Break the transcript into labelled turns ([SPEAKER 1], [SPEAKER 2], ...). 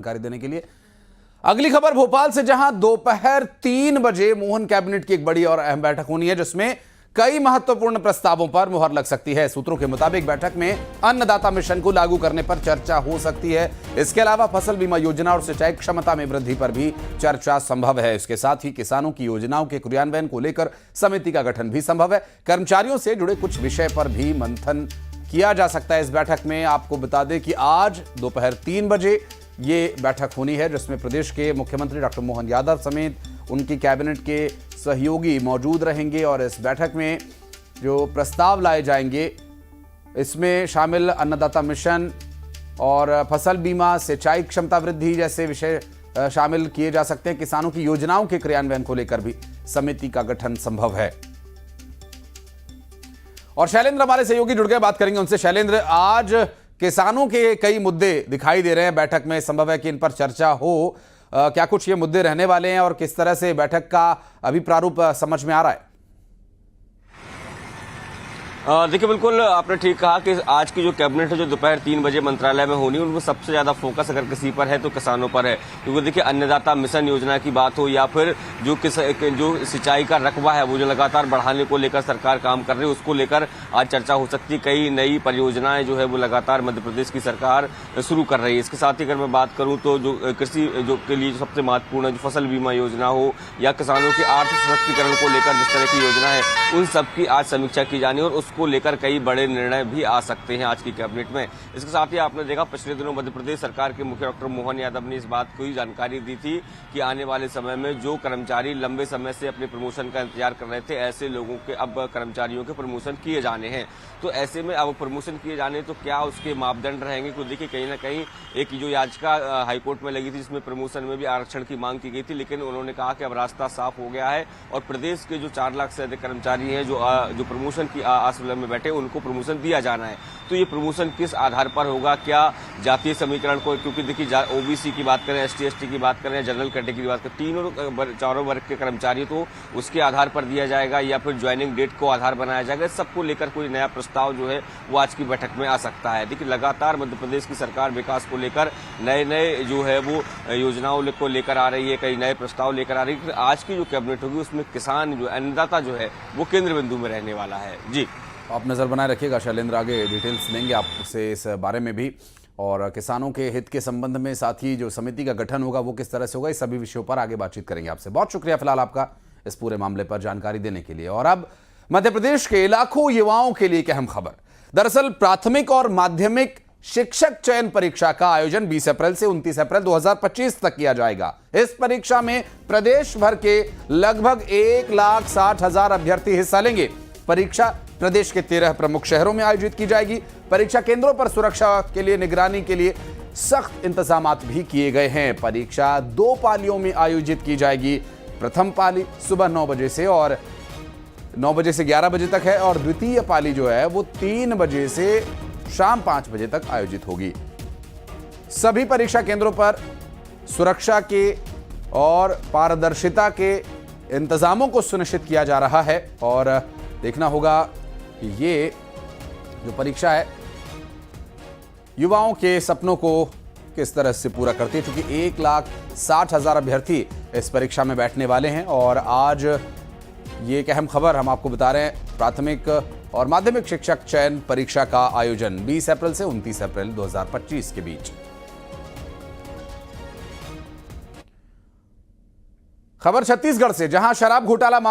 [SPEAKER 1] जानकारी देने के लिए अगली खबर भोपाल से, जहां दोपहर 3 बजे मोहन कैबिनेट की एक बड़ी और अहम बैठक होनी है, जिसमें कई महत्वपूर्ण प्रस्तावों पर मुहर लग सकती है। सूत्रों के मुताबिक बैठक में अन्नदाता मिशन को लागू करने पर चर्चा हो सकती है। इसके अलावा फसल बीमा योजना और सिंचाई क्षमता में वृद्धि पर भी चर्चा संभव है। इसके साथ ही किसानों की योजनाओं के क्रियान्वयन को लेकर समिति का गठन भी संभव है। कर्मचारियों से जुड़े कुछ विषय पर भी मंथन किया जा सकता है। इस बैठक में आपको बता दें कि आज दोपहर 3 बजे ये बैठक होनी है, जिसमें प्रदेश के मुख्यमंत्री डॉक्टर मोहन यादव समेत उनकी कैबिनेट के सहयोगी मौजूद रहेंगे। और इस बैठक में जो प्रस्ताव लाए जाएंगे, इसमें शामिल अन्नदाता मिशन और फसल बीमा, सिंचाई क्षमता वृद्धि जैसे विषय शामिल किए जा सकते हैं। किसानों की योजनाओं के क्रियान्वयन को लेकर भी समिति का गठन संभव है। और शैलेंद्र हमारे सहयोगी जुड़ गए, बात करेंगे उनसे। शैलेंद्र, आज किसानों के कई मुद्दे दिखाई दे रहे हैं बैठक में, संभव है कि इन पर चर्चा हो। क्या कुछ ये मुद्दे रहने वाले हैं और किस तरह से बैठक का अभी प्रारूप समझ में आ रहा है?
[SPEAKER 2] देखिए, बिल्कुल आपने ठीक कहा कि आज की जो कैबिनेट है, जो दोपहर 3 बजे मंत्रालय में होनी है, उनमें सबसे ज्यादा फोकस अगर किसी पर है तो किसानों पर है। क्योंकि देखिए, अन्नदाता मिशन योजना की बात हो या फिर जो सिंचाई का रकबा है वो जो लगातार बढ़ाने को लेकर सरकार काम कर रही है, उसको लेकर आज चर्चा हो सकती है। कई नई परियोजनाएं जो है वो लगातार मध्य प्रदेश की सरकार शुरू कर रही है। इसके साथ ही अगर मैं बात करूं तो जो कृषि जो के लिए सबसे महत्वपूर्ण जो फसल बीमा योजना हो या किसानों के आर्थिक सशक्तिकरण को लेकर जिस तरह की योजना है, उन सबकी आज समीक्षा की जानी और को लेकर कई बड़े निर्णय भी आ सकते हैं आज की कैबिनेट में। इसके साथ ही आपने देखा, पिछले दिनों मध्य प्रदेश सरकार के मुखिया डॉक्टर मोहन यादव ने इस बात को ही जानकारी दी थी कि आने वाले समय में जो कर्मचारी लंबे समय से अपने प्रमोशन का इंतजार कर रहे थे, ऐसे लोगों के अब कर्मचारियों के प्रमोशन किए जाने हैं। तो ऐसे में अब प्रमोशन किए जाने तो क्या उसके मापदंड रहेंगे? क्योंकि देखिए, कहीं ना कहीं एक जो याचिका हाईकोर्ट में लगी थी, जिसमें प्रमोशन में भी आरक्षण की मांग की गई थी, लेकिन उन्होंने कहा कि अब रास्ता साफ हो गया है और प्रदेश के जो 4 लाख से अधिक कर्मचारी हैं जो प्रमोशन की आस में बैठे, उनको प्रमोशन दिया जाना है। तो ये प्रमोशन किस आधार पर होगा? क्या जातीय समीकरण को, क्योंकि देखिए ओबीसी की बात करें, एसटी एसटी की बात करें, जनरल कैटेगरी की बात करें, चारों वर्ग के कर्मचारी, तो उसके आधार पर दिया जाएगा या फिर ज्वाइनिंग डेट को आधार बनाया जाएगा? सबको लेकर कोई नया प्रस्ताव जो है वो आज की बैठक में आ सकता है। देखिए, लगातार मध्य प्रदेश की सरकार विकास को लेकर नए जो है वो योजनाओं को लेकर आ रही है, कई नए प्रस्ताव लेकर आ रही है। आज की जो कैबिनेट होगी उसमें किसान जो अन्नदाता जो है वो केंद्र बिंदु में रहने वाला है। जी,
[SPEAKER 1] आप नजर बनाए रखिएगा शैलेंद्र, आगे डिटेल्स लेंगे आपसे इस बारे में भी, और किसानों के हित के संबंध में, साथ ही जो समिति का गठन होगा वो किस तरह से होगा, इस सभी विषयों पर आगे बातचीत करेंगे आपसे। बहुत शुक्रिया फिलहाल आपका इस पूरे मामले पर जानकारी देने के लिए। और अब मध्य प्रदेश के लाखों युवाओं के लिए एक अहम खबर। दरअसल प्राथमिक और माध्यमिक शिक्षक चयन परीक्षा का आयोजन 20 अप्रैल से 29 अप्रैल 2025 तक किया जाएगा। इस परीक्षा में प्रदेश भर के लगभग 1,60,000 अभ्यर्थी हिस्सा लेंगे। परीक्षा प्रदेश के 13 प्रमुख शहरों में आयोजित की जाएगी। परीक्षा केंद्रों पर सुरक्षा के लिए, निगरानी के लिए सख्त इंतजाम भी किए गए हैं। परीक्षा 2 पालियों में आयोजित की जाएगी। प्रथम पाली सुबह 9 बजे से 11 बजे तक है, और द्वितीय पाली जो है वो 3 बजे से शाम 5 बजे तक आयोजित होगी। सभी परीक्षा केंद्रों पर सुरक्षा के और पारदर्शिता के इंतजामों को सुनिश्चित किया जा रहा है। और देखना होगा कि ये जो परीक्षा है युवाओं के सपनों को किस तरह से पूरा करती है, क्योंकि 1,60,000 अभ्यर्थी इस परीक्षा में बैठने वाले हैं। और आज ये एक अहम खबर हम आपको बता रहे हैं। प्राथमिक और माध्यमिक शिक्षक चयन परीक्षा का आयोजन 20 अप्रैल से 29 अप्रैल 2025 के बीच। खबर छत्तीसगढ़ से, जहां शराब घोटाला मामले